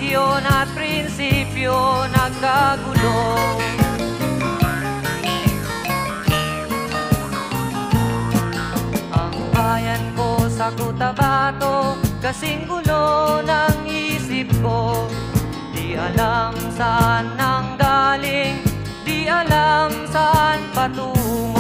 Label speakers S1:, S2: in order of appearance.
S1: pasyon at prinsipyo nagkagulo. Ang bayan ko sa Cotabato, kasing gulo ng isip ko. Di alam saan nang galing, di alam saan patungo.